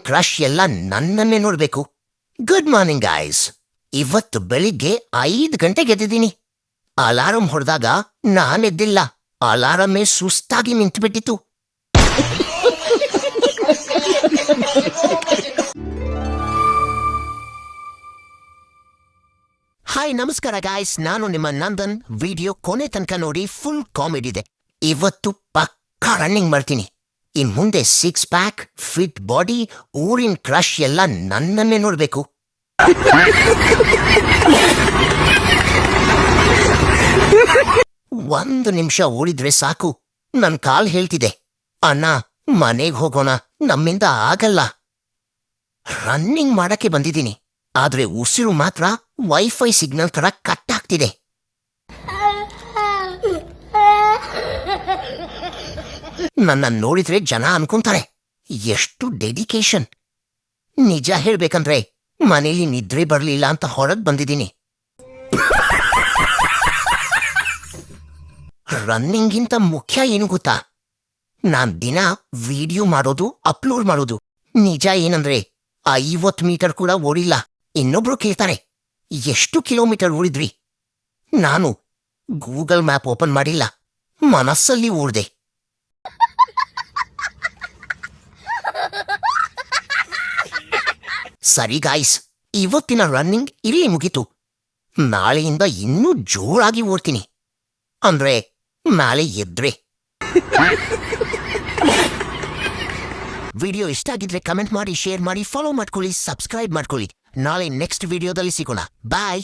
Crush ಎಲ್ಲ ನನ್ನನ್ನೇ ನೋಡ್ಬೇಕು. Good morning guys. ಇವತ್ತು ಬೆಳಿಗ್ಗೆ 5 ಗಂಟೆಗೆ ಎದ್ದಿದ್ದೀನಿ. ಅಲಾರಂ ಹೊಡೆದಾಗ ನಾನೆದ್ದಿಲ್ಲ. ಅಲಾರಮೇ ಸುಸ್ತಾಗಿ ನಿಂತುಬಿಟ್ಟಿತು. ಹಾಯ್, ನಮಸ್ಕಾರ ಗಾಯ್ಸ್. ನಾನು ನಿಮ್ಮ ನಂದನ್. ವಿಡಿಯೋ ಕೊನೆ ತನಕ ನೋಡಿ, ಫುಲ್ ಕಾಮಿಡಿ ಇದೆ. ಇವತ್ತು ಪಕ್ಕಾ ರನ್ನಿಂಗ್ ಮಾಡ್ತೀನಿ. ಇನ್ ಮುಂದೆ 6 ಪ್ಯಾಕ್, ಫಿಟ್ ಬಾಡಿ, ಊರಿನ ಕ್ರಶ್ ಎಲ್ಲ ನನ್ನನ್ನೇ ನೋಡ್ಬೇಕು. ಒಂದು ನಿಮಿಷ ಓಡಿದ್ರೆ ಸಾಕು. ನನ್ ಕಾಲ್ ಹೇಳ್ತಿದೆ, ಅಣ್ಣ ಮನೆಗೆ ಹೋಗೋಣ, ನಮ್ಮಿಂದ ಆಗಲ್ಲ. ರನ್ನಿಂಗ್ ಮಾಡಕ್ಕೆ ಬಂದಿದ್ದೀನಿ, ಆದ್ರೆ ಉಸಿರು ಮಾತ್ರ ವೈಫೈ ಸಿಗ್ನಲ್ ತರ ಕಟ್ ಆಗ್ತಿದೆ. ನನ್ನ ನೋಡಿದ್ರೆ ಜನ ಅನ್ಕೊಂತಾರೆ ಎಷ್ಟು ಡೆಡಿಕೇಶನ್. ನಿಜ ಹೇಳ್ಬೇಕಂದ್ರೆ ಮನೇಲಿ ನಿದ್ರೆ ಬರ್ಲಿಲ್ಲ ಅಂತ ಹೊರಗ್ ಬಂದಿದ್ದೀನಿ. ರನ್ನಿಂಗಿಂತ ಮುಖ್ಯ ಏನು ಗೊತ್ತಾ? ನಾನ್ ದಿನ ವಿಡಿಯೋ ಮಾಡೋದು, ಅಪ್ಲೋಡ್ ಮಾಡೋದು. ನಿಜ ಏನಂದ್ರೆ 50 ಮೀಟರ್ ಕೂಡ ಓಡಿಲ್ಲ. ಇನ್ನೊಬ್ರು ಕೇಳ್ತಾರೆ, ಎಷ್ಟು ಕಿಲೋಮೀಟರ್ ಓಡಿದ್ರಿ? ನಾನು ಗೂಗಲ್ ಮ್ಯಾಪ್ ಓಪನ್ ಮಾಡಿಲ್ಲ, ಮನಸ್ಸಲ್ಲಿ ಓಡ್ದೆ. ಸರಿ ಗಾಯ್ಸ್, ಇವತ್ತಿನ ರನ್ನಿಂಗ್ ಇಲ್ಲಿ ಮುಗಿತು. ನಾಳೆಯಿಂದ ಇನ್ನೂ ಜೋರಾಗಿ ಓಡ್ತೀನಿ. ಅಂದ್ರೆ ನಾಳೆ ಎದ್ರೆ. ವಿಡಿಯೋ ಇಷ್ಟ ಆಗಿದ್ರೆ ಕಮೆಂಟ್ ಮಾಡಿ, ಶೇರ್ ಮಾಡಿ, ಫಾಲೋ ಮಾಡ್ಕೊಳ್ಳಿ, ಸಬ್ಸ್ಕ್ರೈಬ್ ಮಾಡ್ಕೊಳ್ಳಿ. ನಾಳೆ ನೆಕ್ಸ್ಟ್ ವಿಡಿಯೋದಲ್ಲಿ ಸಿಗೋಣ. ಬಾಯ್.